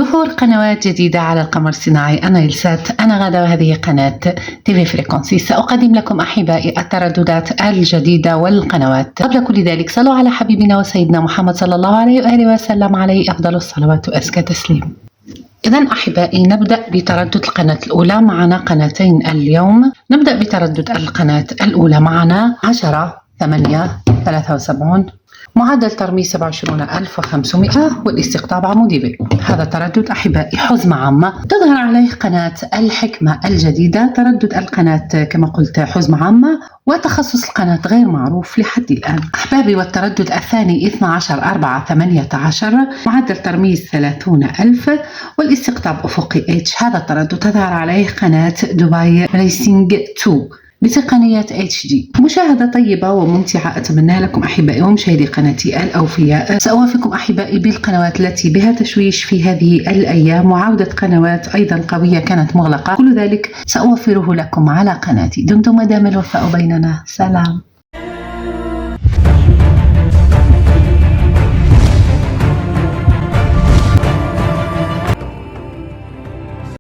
ظهور قنوات جديدة على القمر الصناعي أنايلسات. أنا غادة وهذه قناة تيفي فريكونسي. سأقدم لكم أحبائي الترددات الجديدة والقنوات. قبل كل ذلك صلوا على حبيبنا وسيدنا محمد صلى الله عليه وآله وسلم، عليه أفضل الصلوات وأزكى تسليم. إذن أحبائي نبدأ بتردد القناة الأولى. معنا قناتين اليوم. نبدأ بتردد القناة الأولى. معنا 10/8/73، معدل ترميز 27,500 والاستقطاب عمودي ب. هذا تردد أحبائي حزمة عامة تظهر عليه قناة الحكمة الجديدة. تردد القناة كما قلت حزمة عامة، وتخصص القناة غير معروف لحد الآن أحبابي. والتردد الثاني 12/4/18، معدل ترميز 30,000 والاستقطاب أفقي H. هذا التردد تظهر عليه قناة دبي ريسينج 2 بتقنية HD. مشاهدة طيبة وممتعة أتمنى لكم أحبائي ومشاهدي قناتي الأوفياء. سأوافقكم أحبائي بالقنوات التي بها تشويش في هذه الأيام، وعودة قنوات أيضا قوية كانت مغلقة. كل ذلك سأوفره لكم على قناتي. دمتم ودام الوفاء بيننا. سلام.